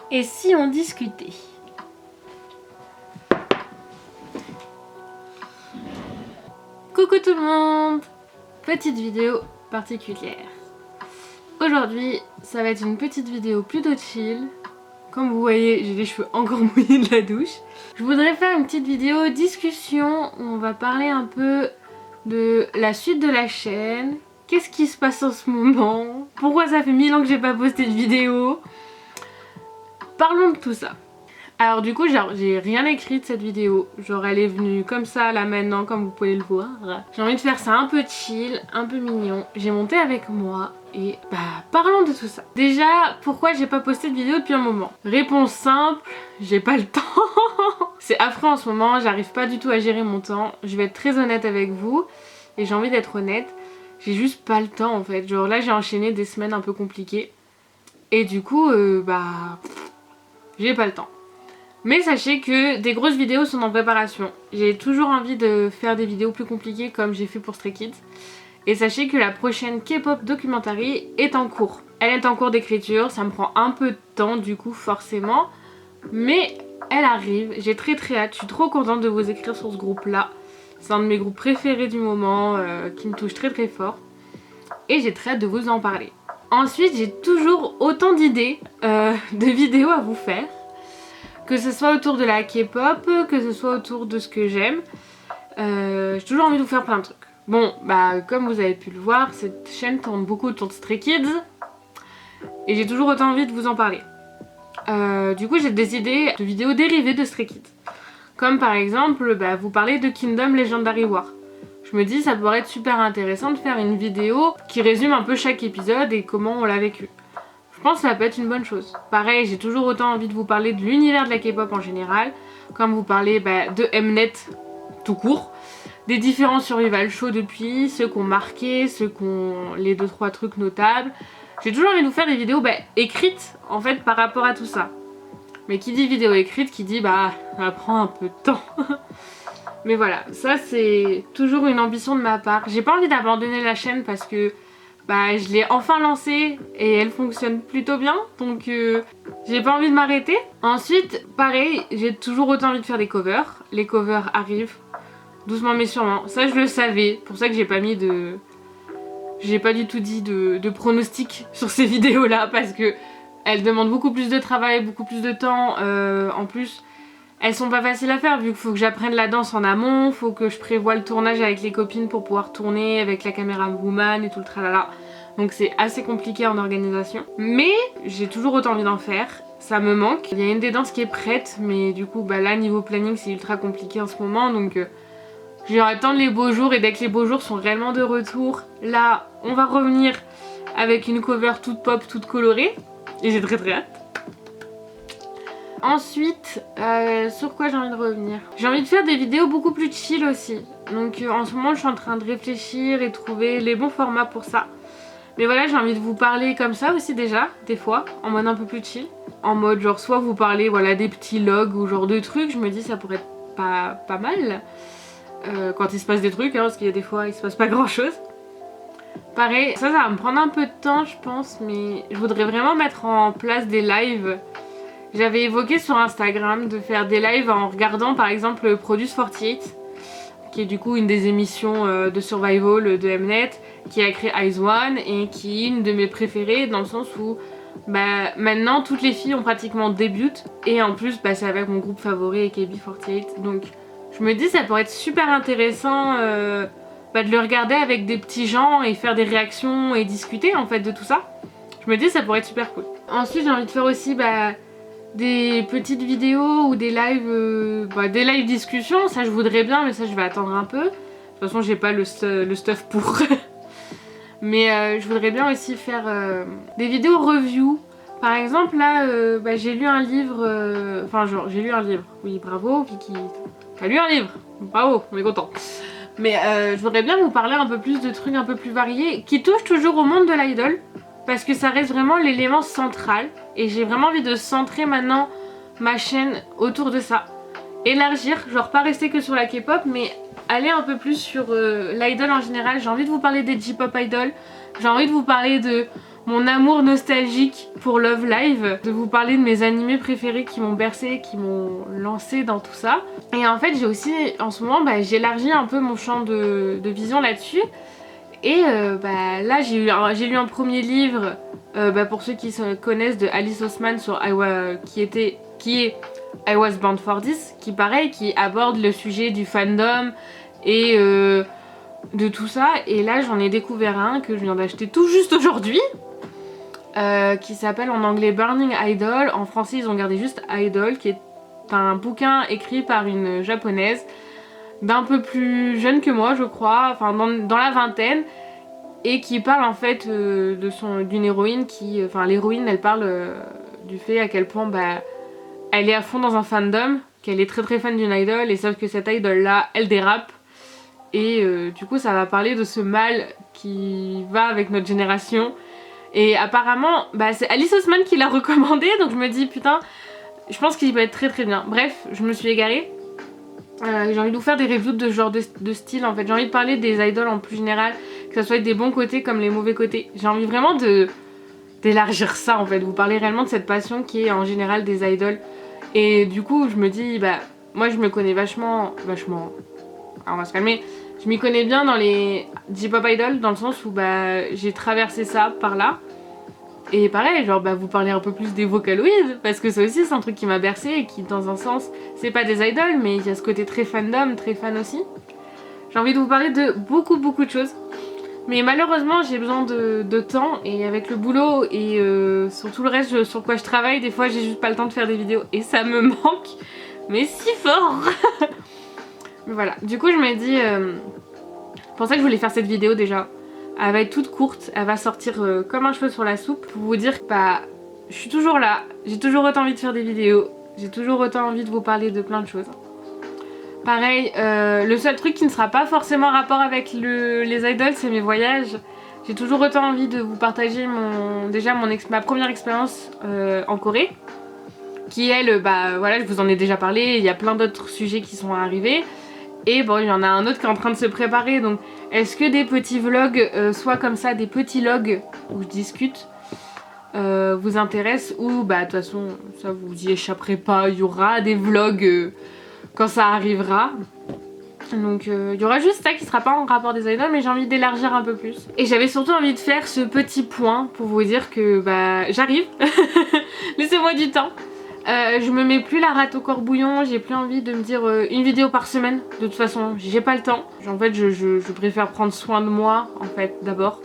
Et si on discutait? Coucou tout le monde! Petite vidéo particulière. Aujourd'hui, ça va être une petite vidéo plutôt chill. Comme vous voyez, j'ai les cheveux encore mouillés de la douche. Je voudrais faire une petite vidéo discussion où on va parler un peu de la suite de la chaîne. Qu'est-ce qui se passe en ce moment? Pourquoi ça fait 1000 ans que j'ai pas posté de vidéo? Parlons de tout ça. Alors du coup, j'ai rien écrit de cette vidéo. Genre elle est venue comme ça là maintenant, comme vous pouvez le voir. J'ai envie de faire ça un peu chill, un peu mignon. J'ai monté avec moi et parlons de tout ça. Déjà, pourquoi j'ai pas posté de vidéo depuis un moment? Réponse simple, j'ai pas le temps. C'est affreux en ce moment, j'arrive pas du tout à gérer mon temps. Je vais être très honnête avec vous et j'ai envie d'être honnête. J'ai juste pas le temps en fait. Genre là j'ai enchaîné des semaines un peu compliquées. Et du coup, j'ai pas le temps. Mais sachez que des grosses vidéos sont en préparation. J'ai toujours envie de faire des vidéos plus compliquées comme j'ai fait pour Stray Kids. Et sachez que la prochaine K-pop documentary est en cours. Elle est en cours d'écriture, ça me prend un peu de temps du coup forcément. Mais elle arrive, j'ai très hâte, je suis trop contente de vous écrire sur ce groupe là. C'est un de mes groupes préférés du moment qui me touche très fort. Et j'ai très hâte de vous en parler. Ensuite j'ai toujours autant d'idées de vidéos à vous faire. Que ce soit autour de la K-pop, que ce soit autour de ce que j'aime. J'ai toujours envie de vous faire plein de trucs. Bon, comme vous avez pu le voir, cette chaîne tourne beaucoup autour de Stray Kids. Et j'ai toujours autant envie de vous en parler. Du coup, j'ai des idées de vidéos dérivées de Stray Kids. Comme par exemple, vous parlez de Kingdom Legendary War. Je me dis, ça pourrait être super intéressant de faire une vidéo qui résume un peu chaque épisode et comment on l'a vécu. Je pense que ça peut être une bonne chose. Pareil, j'ai toujours autant envie de vous parler de l'univers de la K-pop en général, comme vous parlez de Mnet tout court, des différents survival shows depuis, ceux qui ont marqué, ceux qui ont les 2-3 trucs notables. J'ai toujours envie de vous faire des vidéos écrites en fait par rapport à tout ça. Mais qui dit vidéo écrite, qui dit ça prend un peu de temps. Mais voilà, ça c'est toujours une ambition de ma part. J'ai pas envie d'abandonner la chaîne parce que je l'ai enfin lancée et elle fonctionne plutôt bien, donc j'ai pas envie de m'arrêter. Ensuite, pareil, j'ai toujours autant envie de faire des covers. Les covers arrivent, doucement mais sûrement. Ça je le savais, pour ça que j'ai pas mis de... J'ai pas du tout dit de pronostic sur ces vidéos là, parce que elles demandent beaucoup plus de travail, beaucoup plus de temps. En plus, elles sont pas faciles à faire vu qu'il faut que j'apprenne la danse en amont, faut que je prévoie le tournage avec les copines pour pouvoir tourner avec la caméra woman et tout le tralala. Donc c'est assez compliqué en organisation. Mais j'ai toujours autant envie d'en faire, ça me manque. Il y a une des danses qui est prête, mais du coup là niveau planning c'est ultra compliqué en ce moment, donc je vais attendre les beaux jours et dès que les beaux jours sont réellement de retour, là on va revenir avec une cover toute pop, toute colorée. Et j'ai très hâte. Ensuite, sur quoi j'ai envie de revenir? J'ai envie de faire des vidéos beaucoup plus chill aussi. Donc en ce moment je suis en train de réfléchir et trouver les bons formats pour ça. Mais voilà, j'ai envie de vous parler comme ça aussi déjà, des fois, en mode un peu plus chill. En mode genre soit vous parlez des petits logs ou genre de trucs, je me dis ça pourrait être pas mal. Quand il se passe des trucs, parce qu'il y a des fois il se passe pas grand chose. Pareil, ça va me prendre un peu de temps je pense, mais je voudrais vraiment mettre en place des lives. J'avais évoqué sur Instagram de faire des lives en regardant par exemple Produce 48, qui est du coup une des émissions de survival de Mnet, qui a créé Ice One et qui est une de mes préférées dans le sens où maintenant toutes les filles ont pratiquement débuté et en plus c'est avec mon groupe favori AKB48, donc je me dis ça pourrait être super intéressant de le regarder avec des petits gens et faire des réactions et discuter en fait de tout ça. Je me dis ça pourrait être super cool. Ensuite j'ai envie de faire aussi des petites vidéos ou des lives discussions, ça je voudrais bien mais ça je vais attendre un peu. De toute façon j'ai pas le stuff pour. Mais je voudrais bien aussi faire des vidéos review. Par exemple là j'ai lu un livre, j'ai lu un livre, oui bravo Vicky, t'as lu un livre, bravo, on est content. Mais je voudrais bien vous parler un peu plus de trucs un peu plus variés qui touchent toujours au monde de l'idol. Parce que ça reste vraiment l'élément central. Et j'ai vraiment envie de centrer maintenant ma chaîne autour de ça. Élargir, genre pas rester que sur la K-pop, mais aller un peu plus sur l'idol en général. J'ai envie de vous parler des J-pop idols. J'ai envie de vous parler de mon amour nostalgique pour Love Live, de vous parler de mes animés préférés qui m'ont bercé, qui m'ont lancé dans tout ça. Et en fait j'ai aussi en ce moment j'élargis un peu mon champ de vision là-dessus. Et là j'ai lu un premier livre pour ceux qui se connaissent de Alice Oseman sur qui est I Was Born for This, qui aborde le sujet du fandom et de tout ça. Et là j'en ai découvert un que je viens d'acheter tout juste aujourd'hui, qui s'appelle en anglais Burning Idol. En français ils ont gardé juste Idol, qui est un bouquin écrit par une japonaise d'un peu plus jeune que moi je crois, enfin dans la vingtaine, et qui parle en fait d'une héroïne qui... Enfin l'héroïne elle parle du fait à quel point elle est à fond dans un fandom, qu'elle est très très fan d'une idol, et sauf que cette idol là elle dérape. Et du coup ça va parler de ce mal qui va avec notre génération. Et apparemment c'est Alice Oseman qui l'a recommandé, donc je me dis putain, je pense qu'il va être très très bien. Bref, je me suis égarée. J'ai envie de vous faire des reviews de ce genre de style en fait. J'ai envie de parler des idoles en plus général, que ce soit des bons côtés comme les mauvais côtés. J'ai envie vraiment d'élargir ça en fait, vous parler réellement de cette passion qui est en général des idoles. Et du coup je me dis moi je me connais vachement, alors on va se calmer, je m'y connais bien dans les J-pop idols, dans le sens où j'ai traversé ça par là. Et pareil, genre vous parlez un peu plus des Vocaloid, parce que ça aussi c'est un truc qui m'a bercé et qui dans un sens, c'est pas des idoles, mais il y a ce côté très fandom, très fan aussi. J'ai envie de vous parler de beaucoup de choses. Mais malheureusement j'ai besoin de temps, et avec le boulot et sur tout le reste sur quoi je travaille, des fois j'ai juste pas le temps de faire des vidéos et ça me manque, mais si fort. Mais voilà, du coup je me dis, c'est pour ça que je voulais faire cette vidéo déjà. Elle va être toute courte, elle va sortir comme un cheveu sur la soupe, pour vous dire que je suis toujours là, j'ai toujours autant envie de faire des vidéos, j'ai toujours autant envie de vous parler de plein de choses. Pareil, le seul truc qui ne sera pas forcément en rapport avec les idoles, c'est mes voyages. J'ai toujours autant envie de vous partager ma première expérience en Corée, qui elle, voilà, je vous en ai déjà parlé, il y a plein d'autres sujets qui sont arrivés. Et bon, il y en a un autre qui est en train de se préparer, donc est-ce que des petits vlogs, soit comme ça, des petits logs où je discute, vous intéressent, ou de toute façon, ça vous y échapperez pas, il y aura des vlogs quand ça arrivera. Donc il y aura juste ça qui sera pas en rapport des idoles, mais j'ai envie d'élargir un peu plus. Et j'avais surtout envie de faire ce petit point pour vous dire que j'arrive, laissez-moi du temps. Je me mets plus la rate au corbouillon, j'ai plus envie de me dire une vidéo par semaine. De toute façon, j'ai pas le temps. En fait, je préfère prendre soin de moi, en fait, d'abord,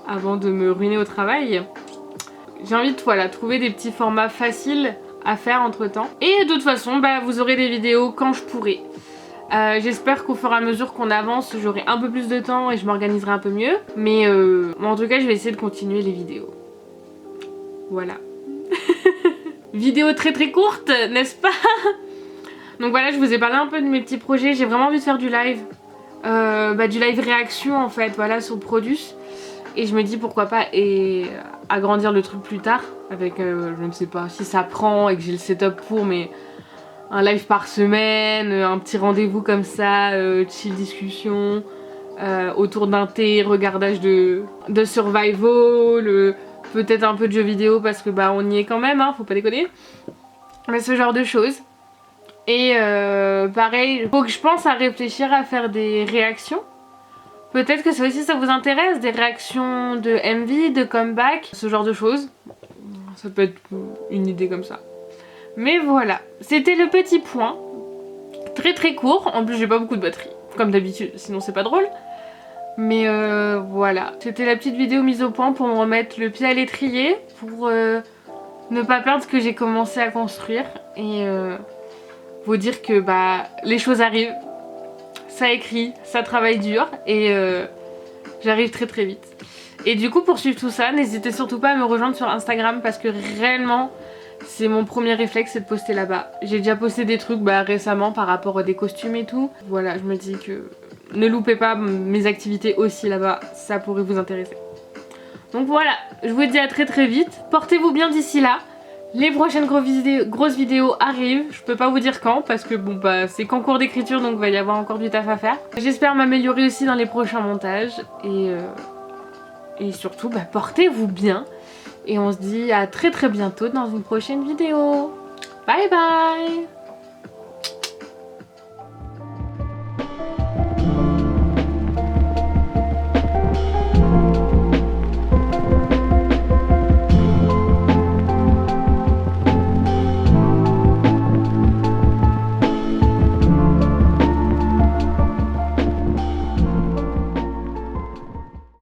avant de me ruiner au travail. J'ai envie de trouver des petits formats faciles à faire entre temps. Et de toute façon, vous aurez des vidéos quand je pourrai. J'espère qu'au fur et à mesure qu'on avance, j'aurai un peu plus de temps et je m'organiserai un peu mieux. Mais en tout cas, je vais essayer de continuer les vidéos. Voilà. Vidéo très courte, n'est-ce pas? Donc voilà, je vous ai parlé un peu de mes petits projets. J'ai vraiment envie de faire du live. Du live réaction en fait, voilà, sur Produce. Et je me dis pourquoi pas agrandir le truc plus tard. Avec, je ne sais pas, si ça prend et que j'ai le setup pour, mais un live par semaine, un petit rendez-vous comme ça, chill discussion, autour d'un thé, regardage de survival, peut-être un peu de jeux vidéo parce que on y est quand même, hein, faut pas déconner. Mais ce genre de choses. Et pareil, faut que je pense à réfléchir à faire des réactions. Peut-être que ça aussi ça vous intéresse, des réactions de MV, de comeback, ce genre de choses. Ça peut être une idée comme ça. Mais voilà, c'était le petit point. Très court, en plus j'ai pas beaucoup de batterie, comme d'habitude, sinon c'est pas drôle. Mais voilà, c'était la petite vidéo mise au point pour me remettre le pied à l'étrier, pour ne pas perdre ce que j'ai commencé à construire et vous dire que les choses arrivent, ça écrit, ça travaille dur et j'arrive très vite. Et du coup pour suivre tout ça, n'hésitez surtout pas à me rejoindre sur Instagram parce que réellement c'est mon premier réflexe, c'est de poster là-bas. J'ai déjà posté des trucs récemment par rapport à des costumes et tout. Voilà, je me dis que ne loupez pas mes activités aussi là-bas, ça pourrait vous intéresser. Donc voilà, je vous dis à très vite. Portez-vous bien d'ici là. Les prochaines grosses vidéos arrivent. Je peux pas vous dire quand parce que c'est qu'en cours d'écriture, donc il va y avoir encore du taf à faire. J'espère m'améliorer aussi dans les prochains montages. Et surtout, portez-vous bien. Et on se dit à très bientôt dans une prochaine vidéo. Bye bye!